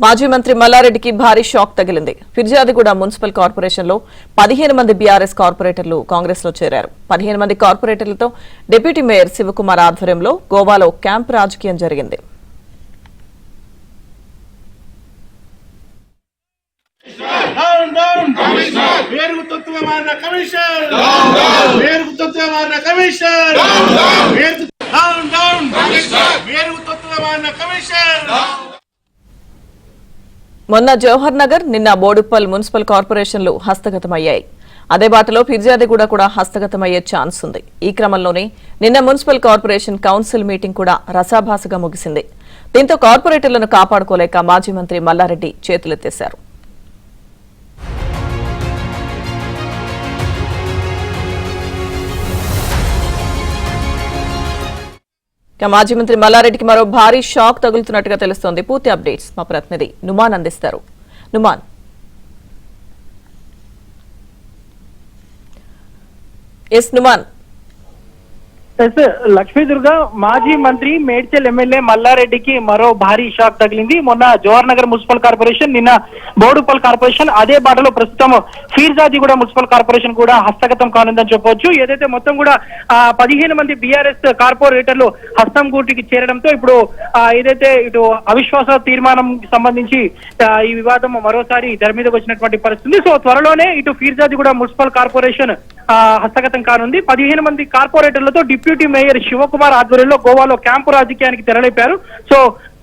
మాజీ మంత్రి మల్లారెడ్డికి భారీ షాక్ తగిలింది. ఫిర్యాదిగూడ మున్సిపల్ కార్పొరేషన్ లో 15 మంది బీఆర్ఎస్ కార్పొరేటర్లు కాంగ్రెస్ లో చేరారు. 15 మంది కార్పొరేటర్లతో డిప్యూటీ మేయర్ శివకుమార్ ఆధ్వర్యంలో గోవాలో క్యాంప్ రాజకీయం జరిగింది. మొన్న జవహర్ నగర్, నిన్న బోడుప్పల్ మున్సిపల్ కార్పొరేషన్లు హస్తగతమయ్యాయి. అదే బాటలో ఫిర్యాదిగూడ కూడా హస్తగతమయ్యే ఛాన్స్ ఉంది. ఈ క్రమంలోనే నిన్న మున్సిపల్ కార్పొరేషన్ కౌన్సిల్ మీటింగ్ కూడా రసాభాసగా ముగిసింది. దీంతో కార్పొరేటర్లను కాపాడుకోలేక మాజీ మంత్రి మల్లారెడ్డి చేతులెత్తేశారు. మాజీ మంత్రి మల్లారెడ్డికి మరో భారీ షాక్ తగులుతున్నట్టుగా తెలుస్తోంది. పూర్తి అప్డేట్స్ మా ప్రతినిధి నుమాన్ అందిస్తారు. నుమాన్, నుమాన్. లక్ష్మీదుర్గ మాజీ మంత్రి మేడ్చల్ ఎమ్మెల్యే మల్లారెడ్డికి మరో భారీ షాక్ తగిలింది. మొన్న జవహర్ నగర్ మున్సిపల్ కార్పొరేషన్, నిన్న బోడుప్పల్ కార్పొరేషన్, అదే బాటలో ప్రస్తుతం ఫీర్జాదిగూడ మున్సిపల్ కార్పొరేషన్ కూడా హస్తగతం కానుందని చెప్పవచ్చు. ఏదైతే మొత్తం కూడా 15 మంది బీఆర్ఎస్ కార్పొరేటర్లు హస్తం గూటికి చేరడంతో ఇప్పుడు ఏదైతే ఇటు అవిశ్వాస తీర్మానం సంబంధించి ఈ వివాదం మరోసారి తెర మీదకి వచ్చినటువంటి పరిస్థితి. సో త్వరలోనే ఇటు ఫీర్జాదిగూడ మున్సిపల్ కార్పొరేషన్ హస్తగతం కానుంది. 15 మంది కార్పొరేటర్లతో డిప్యూటీ మేయర్ శివకుమార్ ఆధ్వర్యంలో గోవాలో క్యాంపు రాజకీయానికి తెరలేపారు. సో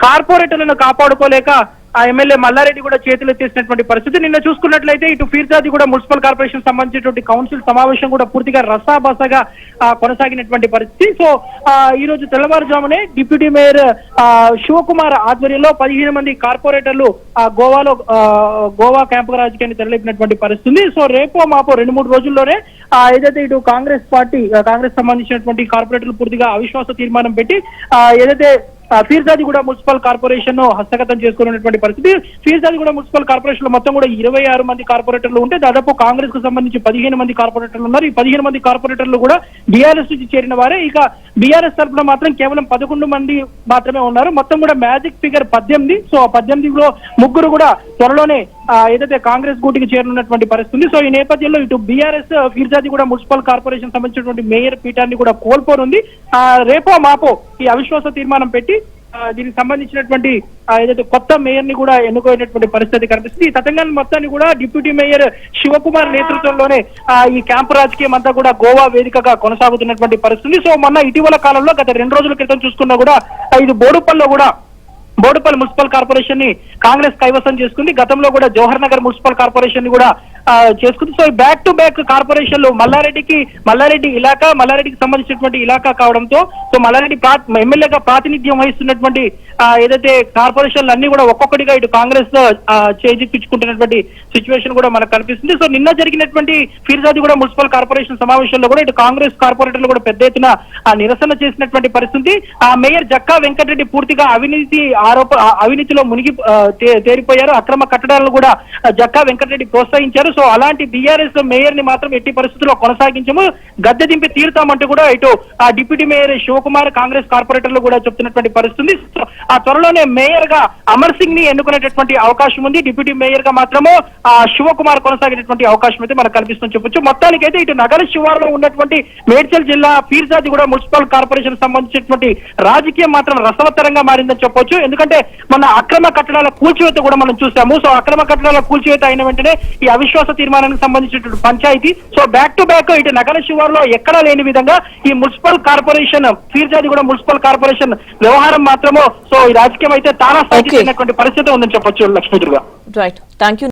కార్పొరేటర్లను కాపాడుకోలేక ఆ ఎమ్మెల్యే మల్లారెడ్డి కూడా చేతులెత్తేసినటువంటి పరిస్థితి. నిన్న చూసుకున్నట్లయితే ఇటు ఫీర్జాదిగూడ మున్సిపల్ కార్పొరేషన్ సంబంధించినటువంటి కౌన్సిల్ సమావేశం కూడా పూర్తిగా రసాబసగా కొనసాగినటువంటి పరిస్థితి. సో ఈ రోజు తెల్లవారుజామునే డిప్యూటీ మేయర్ శివకుమార్ ఆధ్వర్యంలో 15 మంది కార్పొరేటర్లు గోవాలో గోవా క్యాంపు రాజకీయాన్ని తెరలేపినటువంటి పరిస్థితి. సో రేపో మాపో 2-3 రోజుల్లోనే ఏదైతే ఇటు కాంగ్రెస్ సంబంధించినటువంటి కార్పొరేటర్లు పూర్తిగా అవిశ్వాస తీర్మానం పెట్టి ఏదైతే ఫీర్జాదిగూడ మున్సిపల్ కార్పొరేషన్ ను హస్తగతం చేసుకున్నటువంటి పరిస్థితి. ఫీర్జాదిగూడ మున్సిపల్ కార్పొరేషన్ లో మొత్తం కూడా 26 మంది కార్పొరేటర్లు ఉంటే దాదాపు కాంగ్రెస్ కు సంబంధించి 15 మంది కార్పొరేటర్లు ఉన్నారు. ఈ 15 మంది కార్పొరేటర్లు కూడా బీఆర్ఎస్ నుంచి చేరిన వారే. ఇక బీఆర్ఎస్ తరఫున మాత్రం కేవలం 11 మంది మాత్రమే ఉన్నారు. మొత్తం కూడా మ్యాజిక్ ఫిగర్ 18. సో 18లో 3 కూడా త్వరలోనే ఏదైతే కాంగ్రెస్ గూటికి చేరనున్నటువంటి పరిస్థితి. సో ఈ నేపథ్యంలో ఇటు బీఆర్ఎస్ ఫీర్జాదిగూడ మున్సిపల్ కార్పొరేషన్ సంబంధించినటువంటి మేయర్ పీఠాన్ని కూడా కోల్పోనుంది. రేపో మాపో ఈ అవిశ్వాస తీర్మానం పెట్టి దీనికి సంబంధించినటువంటి ఏదైతే కొత్త మేయర్ ని కూడా ఎన్నుకోయినటువంటి పరిస్థితి కనిపిస్తుంది. ఈ తతంగాన్ని మొత్తాన్ని కూడా డిప్యూటీ మేయర్ శివకుమార్ నేతృత్వంలోనే ఈ క్యాంపు రాజకీయం అంతా కూడా గోవా వేదికగా కొనసాగుతున్నటువంటి పరిస్థితి. సో మొన్న ఇటీవల కాలంలో గత 2 రోజుల క్రితం చూసుకున్నా కూడా ఇది బోడుప్పల్ మున్సిపల్ కార్పొరేషన్ ని కాంగ్రెస్ కైవసం చేసుకుంది. గతంలో కూడా జవహర్ నగర్ మున్సిపల్ కార్పొరేషన్ ని కూడా చేసుకుంది. సో బ్యాక్ టు బ్యాక్ కార్పొరేషన్లు మల్లారెడ్డికి సంబంధించినటువంటి ఇలాకా కావడంతో సో మల్లారెడ్డి ఎమ్మెల్యేగా ప్రాతినిధ్యం వహిస్తున్నటువంటి ఏదైతే కార్పొరేషన్లు అన్ని కూడా ఒక్కొక్కటిగా ఇటు కాంగ్రెస్ చేజిక్కించుకుంటున్నటువంటి సిచ్యువేషన్ కూడా మనకు కనిపిస్తుంది. సో నిన్న జరిగినటువంటి ఫీర్జాదిగూడ మున్సిపల్ కార్పొరేషన్ సమావేశంలో కూడా ఇటు కాంగ్రెస్ కార్పొరేటర్లు కూడా పెద్ద ఎత్తున నిరసన చేసినటువంటి పరిస్థితి. మేయర్ జక్కా వెంకటరెడ్డి పూర్తిగా అవినీతిలో మునిగి తేలిపోయారు. అక్రమ కట్టడాలను కూడా జక్కా వెంకటరెడ్డి ప్రోత్సహించారు. సో అలాంటి బీఆర్ఎస్ మేయర్ ని మాత్రం ఎట్టి పరిస్థితుల్లో కొనసాగించము, గద్దె దింపి తీరుతామంటూ కూడా ఇటు డిప్యూటీ మేయర్ శివకుమార్ కాంగ్రెస్ కార్పొరేటర్లు కూడా చెప్తున్నటువంటి పరిస్థితి. త్వరలోనే మేయర్ గా అమర్ సింగ్ ని ఎన్నుకునేటటువంటి అవకాశం ఉంది. డిప్యూటీ మేయర్ గా మాత్రము శివకుమార్ కొనసాగేటటువంటి అవకాశం అయితే మనకు కనిపిస్తుందని చెప్పొచ్చు. మొత్తానికైతే ఇటు నగర శివారులో ఉన్నటువంటి మేడ్చల్ జిల్లా ఫీర్జాదిగూడ మున్సిపల్ కార్పొరేషన్ సంబంధించినటువంటి రాజకీయం మాత్రం రసవత్తరంగా మారిందని చెప్పొచ్చు. ఎందుకంటే మన అక్రమ కట్టడాల కూల్చివేత కూడా మనం చూసాము. సో అక్రమ కట్టడాల కూల్చివేత అయిన వెంటనే ఈ అవిశ్వాస తీర్మానానికి సంబంధించినటువంటి పంచాయతీ సో బ్యాక్ టు బ్యాక్ ఇటు నగర శివారులో ఎక్కడా లేని విధంగా ఈ municipal corporation Peerzadiguda municipal corporation వ్యవహారం మాత్రమో సో ఈ రాజకీయం అయితే తారాస్థాయికి పరిస్థితి ఉందని చెప్పొచ్చు. లక్ష్మీదుర్గ. Right, thank you.